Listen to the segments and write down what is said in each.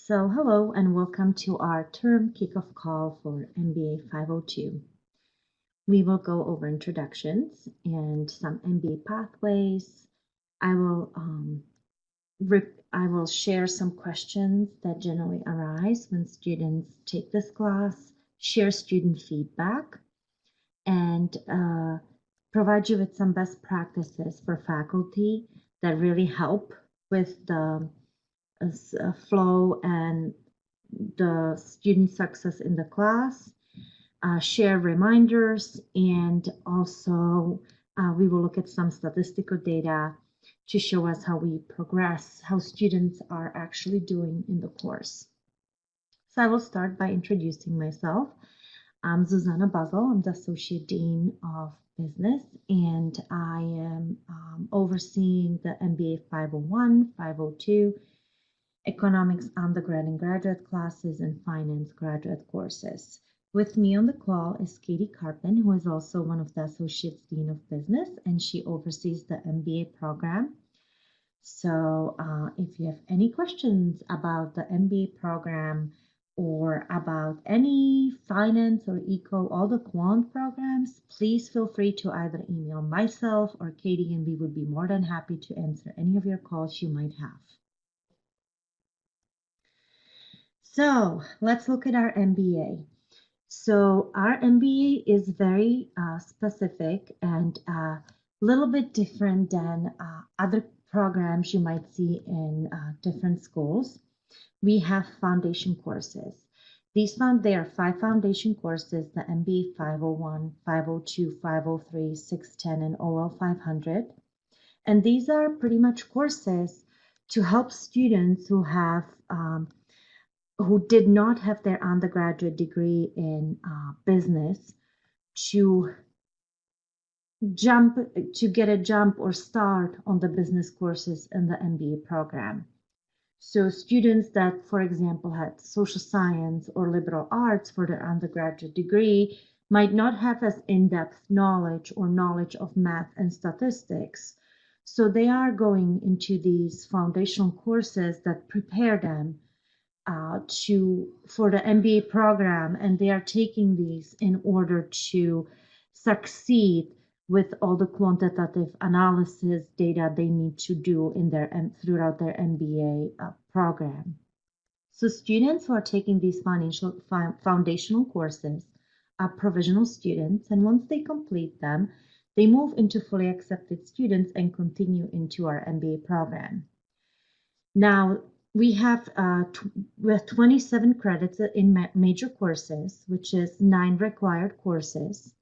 So hello and welcome to our term kickoff call for MBA 502. We will go over introductions and some MBA pathways. I will I will share some questions that generally arise when students take this class, share student feedback, and provide you with some best practices for faculty that really help with the flow and the student success in the class, share reminders, and also we will look at some statistical data to show us how we progress, how students are actually doing in the course. So I will start by introducing myself. I'm Zuzana Basel. I'm the Associate Dean of Business, and I am overseeing the MBA 501, 502, Economics undergrad and graduate classes, and Finance graduate courses. With me on the call is Katie Carpin, who is also one of the Associate Dean of Business, and she oversees the MBA program. So if you have any questions about the MBA program or about any finance or eco, all the quant programs, please feel free to either email myself or Katie, and we would be more than happy to answer any of your calls you might have. So let's look at our MBA. So our MBA is very specific and a little bit different than other programs you might see in different schools. We have foundation courses. There are 5 foundation courses: the MBA 501, 502, 503, 610, and OL 500. And these are pretty much courses to help students who did not have their undergraduate degree in business to get a jump or start on the business courses in the MBA program. So students that, for example, had social science or liberal arts for their undergraduate degree might not have as in-depth knowledge or knowledge of math and statistics. So they are going into these foundational courses that prepare them for the MBA program, and they are taking these in order to succeed with all the quantitative analysis data they need to do throughout their MBA program. So students who are taking these foundational courses are provisional students, and once they complete them, they move into fully accepted students and continue into our MBA program. Now, we have 27 credits in major courses, which is 9 required courses.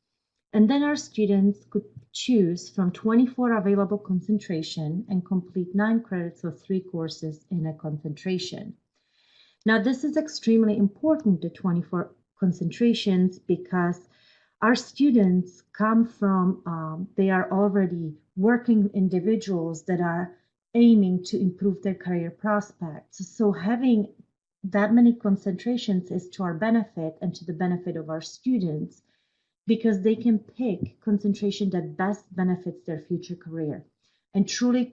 And then our students could choose from 24 available concentration and complete 9 credits of 3 courses in a concentration. Now, this is extremely important, the 24 concentrations, because our students come from, they are already working individuals that are aiming to improve their career prospects. So having that many concentrations is to our benefit and to the benefit of our students, because they can pick concentration that best benefits their future career and truly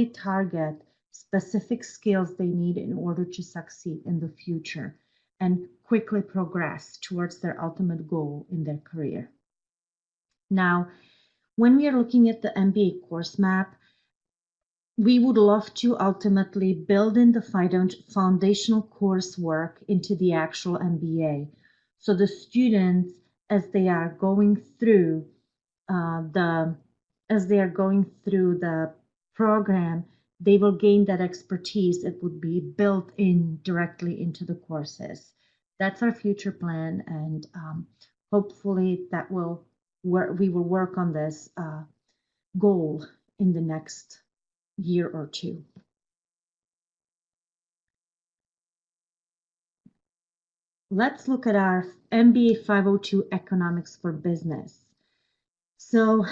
target specific skills they need in order to succeed in the future and quickly progress towards their ultimate goal in their career. Now, when we are looking at the MBA course map, we would love to ultimately build in the foundational coursework into the actual MBA. So the students, as they are going through the program, they will gain that expertise. It would be built in directly into the courses. That's our future plan, and hopefully that will we will work on this goal in the next year or two. Let's look at our MBA 502 Economics for Business. So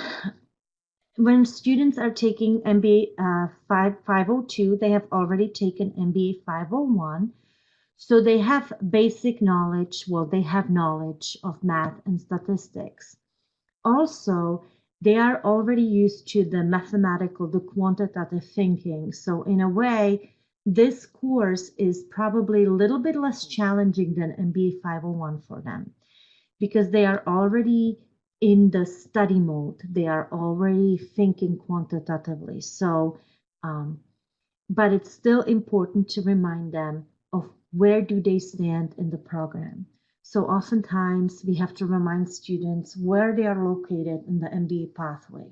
when students are taking MBA 502, they have already taken MBA 501. So they have basic knowledge, they have knowledge of math and statistics. Also, they are already used to the quantitative thinking. So in a way, this course is probably a little bit less challenging than MBA 501 for them because they are already in the study mode. They are already thinking quantitatively. So, but it's still important to remind them of where do they stand in the program. So oftentimes we have to remind students where they are located in the MBA pathway,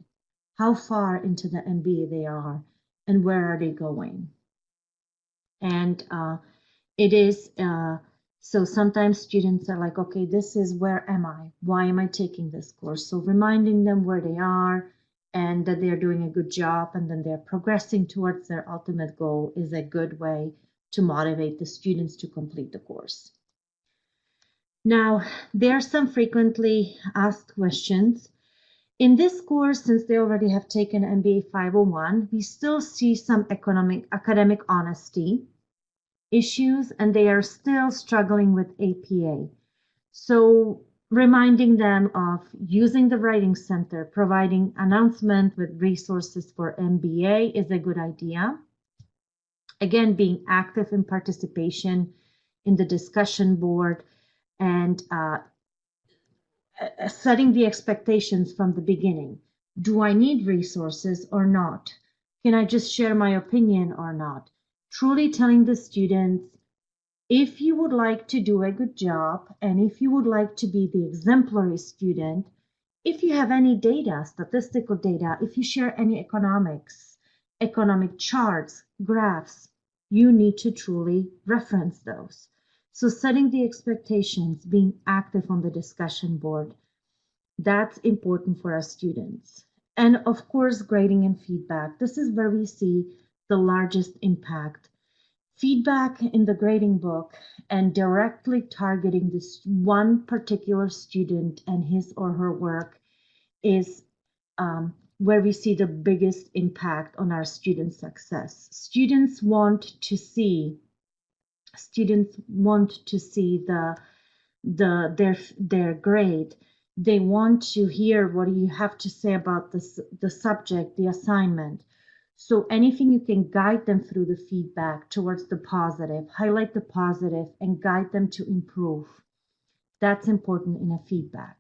how far into the MBA they are, and where are they going. And it is so sometimes students are like, okay, this is where am I? Why am I taking this course? So reminding them where they are and that they're doing a good job and then they're progressing towards their ultimate goal is a good way to motivate the students to complete the course. Now, there are some frequently asked questions. In this course, since they already have taken MBA 501, we still see some academic honesty issues, and they are still struggling with APA. So reminding them of using the Writing Center, providing announcement with resources for MBA is a good idea. Again, being active in participation in the discussion board and setting the expectations from the beginning. Do I need resources or not? Can I just share my opinion or not? Truly telling the students, if you would like to do a good job and if you would like to be the exemplary student, if you have any data, statistical data, if you share any economic charts, graphs, you need to truly reference those. So setting the expectations, being active on the discussion board, that's important for our students. And of course, grading and feedback. This is where we see the largest impact. Feedback in the grading book and directly targeting this one particular student and his or her work is where we see the biggest impact on our student success. Students want to see their grade. They want to hear what you have to say about the subject, the assignment. So anything you can guide them through the feedback towards the positive, highlight the positive and guide them to improve. That's important in a feedback.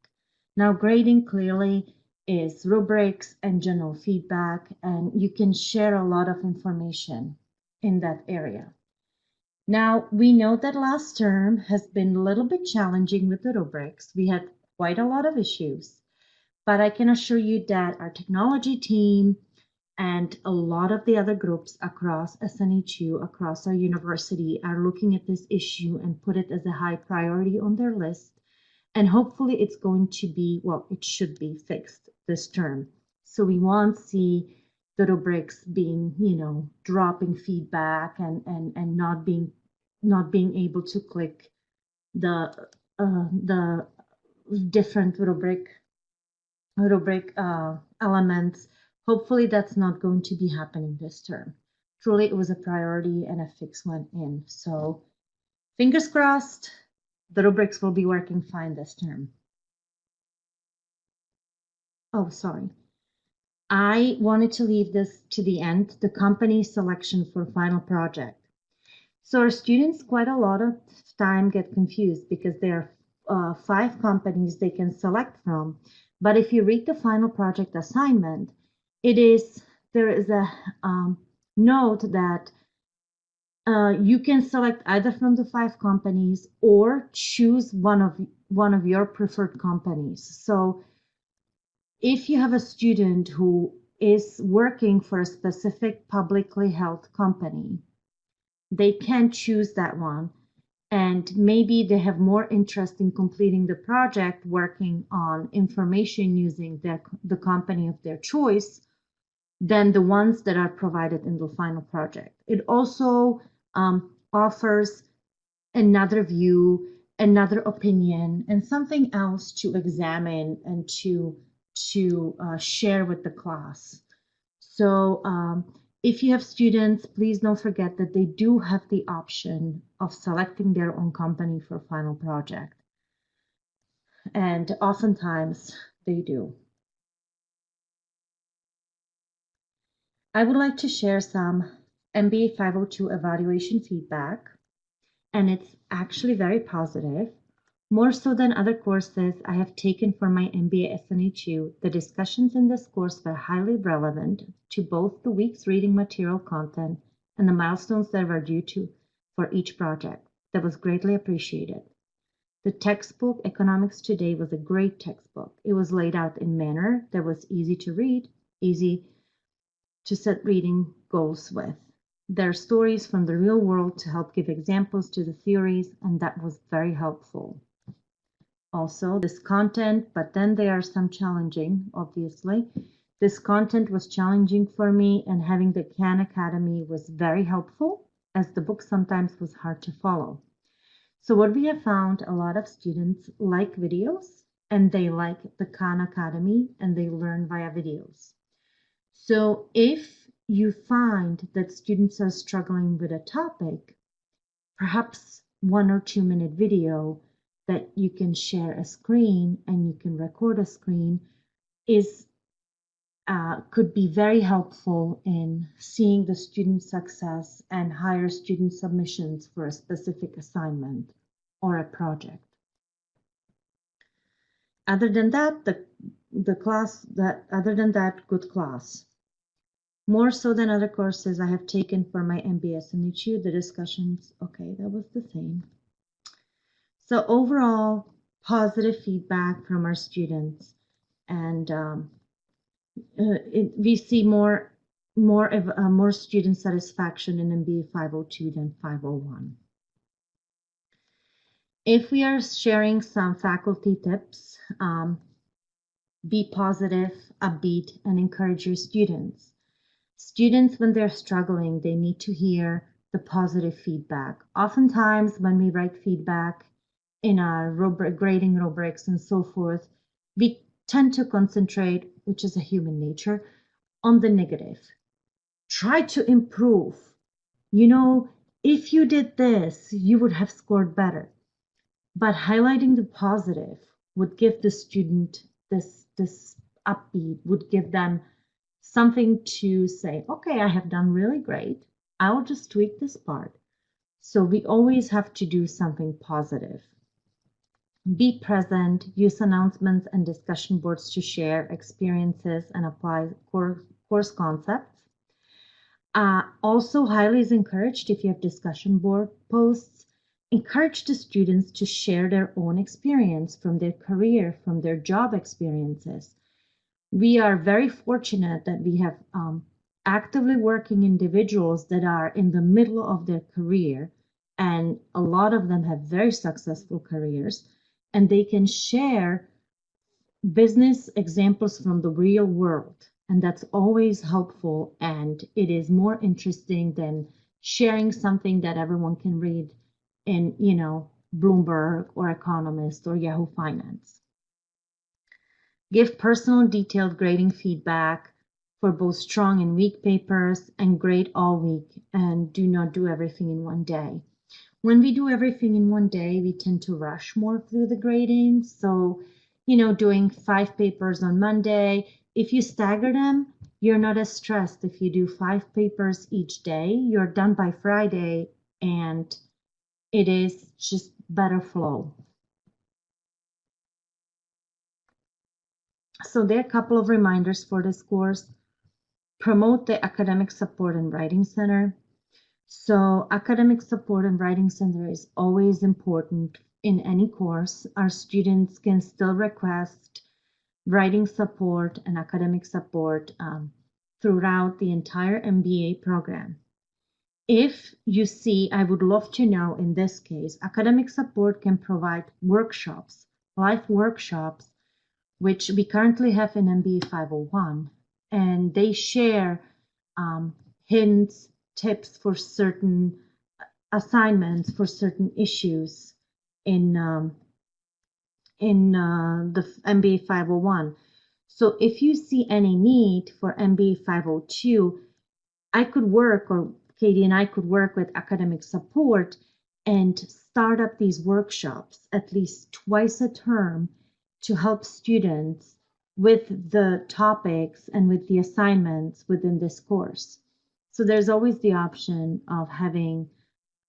Now, grading clearly is rubrics and general feedback, and you can share a lot of information in that area. Now, we know that last term has been a little bit challenging with the rubrics. We had quite a lot of issues, but I can assure you that our technology team and a lot of the other groups across SNHU, across our university, are looking at this issue and put it as a high priority on their list. And hopefully it's going to be, well, it should be fixed this term. So we won't see the rubrics being, dropping feedback and not being able to click the different rubric elements. Hopefully that's not going to be happening this term. Truly, it was a priority and a fix went in. So fingers crossed, the rubrics will be working fine this term. Oh, sorry. I wanted to leave this to the end, the company selection for final project. So our students quite a lot of time get confused because there are 5 companies they can select from. But if you read the final project assignment, there is a note that you can select either from the 5 companies or choose one of your preferred companies. So if you have a student who is working for a specific publicly held company, they can choose that one. And maybe they have more interest in completing the project working on information using the company of their choice than the ones that are provided in the final project. It also offers another view, another opinion, and something else to examine and to share with the class. So if you have students, please don't forget that they do have the option of selecting their own company for final project. And oftentimes they do. I would like to share some MBA 502 evaluation feedback, and it's actually very positive. More so than other courses I have taken for my MBA SNHU, the discussions in this course were highly relevant to both the week's reading material content and the milestones that were due to for each project. That was greatly appreciated. The textbook Economics Today was a great textbook. It was laid out in manner that was easy to read, easy to set reading goals with. There are stories from the real world to help give examples to the theories, and that was very helpful. Also, this content, but then there are some challenging, obviously. This content was challenging for me, and having the Khan Academy was very helpful, as the book sometimes was hard to follow. So what we have found, a lot of students like videos, and they like the Khan Academy, and they learn via videos. So if you find that students are struggling with a topic, perhaps 1 or 2 minute video that you can share a screen and you can record a screen is could be very helpful in seeing the student success and higher student submissions for a specific assignment or a project. Other than that, good class. More so than other courses I have taken for my MBA and HU, the discussions, okay, that was the same. So overall, positive feedback from our students, and we see more student satisfaction in MBA 502 than 501. If we are sharing some faculty tips, be positive, upbeat, and encourage your students. Students, when they're struggling, they need to hear the positive feedback. Oftentimes, when we write feedback in our grading rubrics and so forth, we tend to concentrate, which is a human nature, on the negative. Try to improve. You know, if you did this, you would have scored better. But highlighting the positive would give the student this upbeat, would give them something to say, okay, I have done really great. I'll just tweak this part. So we always have to do something positive. Be present, use announcements and discussion boards to share experiences and apply course concepts. Also, highly is encouraged if you have discussion board posts. Encourage the students to share their own experience from their career, from their job experiences. We are very fortunate that we have actively working individuals that are in the middle of their career, and a lot of them have very successful careers, and they can share business examples from the real world. And that's always helpful, and it is more interesting than sharing something that everyone can read in, Bloomberg or Economist or Yahoo Finance. Give personal detailed grading feedback for both strong and weak papers, and grade all week, and do not do everything in one day. When we do everything in one day, we tend to rush more through the grading. So, doing 5 papers on Monday, if you stagger them, you're not as stressed. If you do 5 papers each day, you're done by Friday, and it is just better flow. So there are a couple of reminders for this course. Promote the Academic Support and Writing Center. So Academic Support and Writing Center is always important in any course. Our students can still request writing support and academic support throughout the entire MBA program. If you see, I would love to know in this case, academic support can provide workshops, live workshops, which we currently have in MBA 501, and they share hints, tips for certain assignments, for certain issues in the MBA 501. So if you see any need for MBA 502, I could work, or Katie and I could work with academic support and start up these workshops at least twice a term to help students with the topics and with the assignments within this course. So there's always the option of having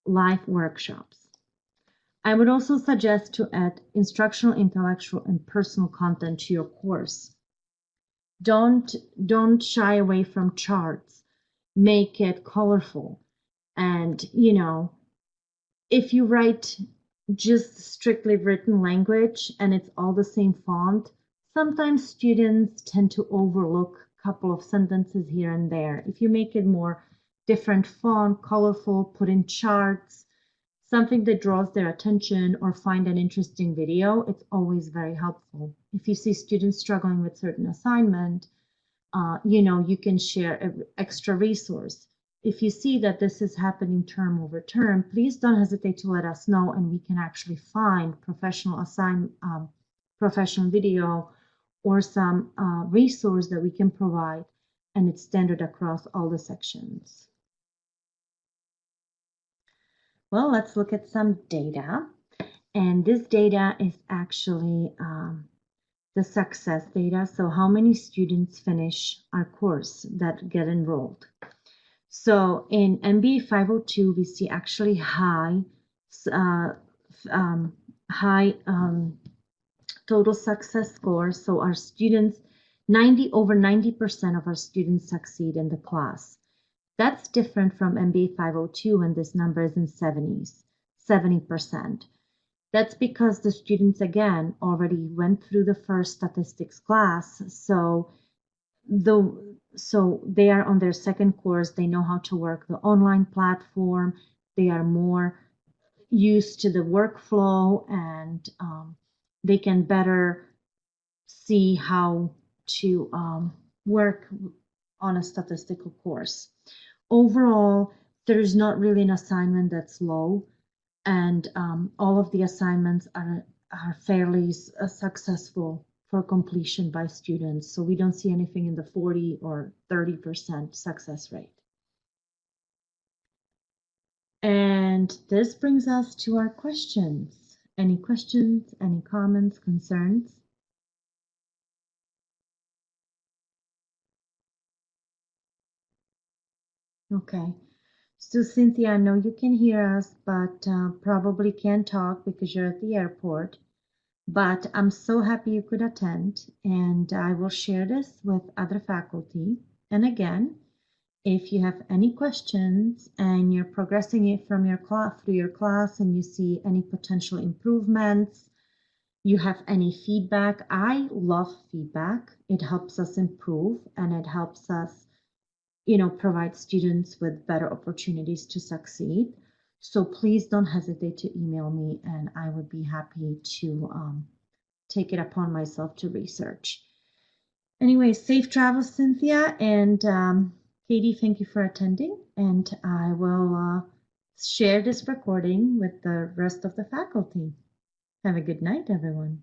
live workshops. I would also suggest to add instructional, intellectual, and personal content to your course. Don't shy away from charts. Make it colorful. And, if you write just strictly written language and it's all the same font, sometimes students tend to overlook a couple of sentences here and there. If you make it more different font, colorful, put in charts, something that draws their attention, or find an interesting video, it's always very helpful. If you see students struggling with certain assignment, you can share an extra resource. If you see that this is happening term over term, please don't hesitate to let us know, and we can actually find professional video or some resource that we can provide, and it's standard across all the sections. Well, let's look at some data. And this data is actually the success data. So how many students finish our course that get enrolled? So in MBA 502, we see actually high total success score. So our students, over 90% of our students succeed in the class. That's different from MBA 502 when this number is in 70%. That's because the students, again, already went through the first statistics class. So they are on their second course. They know how to work the online platform. They are more used to the workflow, and they can better see how to work on a statistical course. Overall, there's not really an assignment that's low, and all of the assignments are fairly successful for completion by students. So we don't see anything in the 40 or 30% success rate. And this brings us to our questions. Any questions, any comments, concerns? Okay. So Cynthia, I know you can hear us, but probably can't talk because you're at the airport. But I'm so happy you could attend, and I will share this with other faculty. And again, if you have any questions and you're progressing it from your class through your class and you see any potential improvements, you have any feedback, I love feedback. It helps us improve, and it helps us provide students with better opportunities to succeed. So please don't hesitate to email me, and I would be happy to take it upon myself to research. Anyway, safe travels, Cynthia, and Katie, thank you for attending, and I will share this recording with the rest of the faculty. Have a good night, everyone.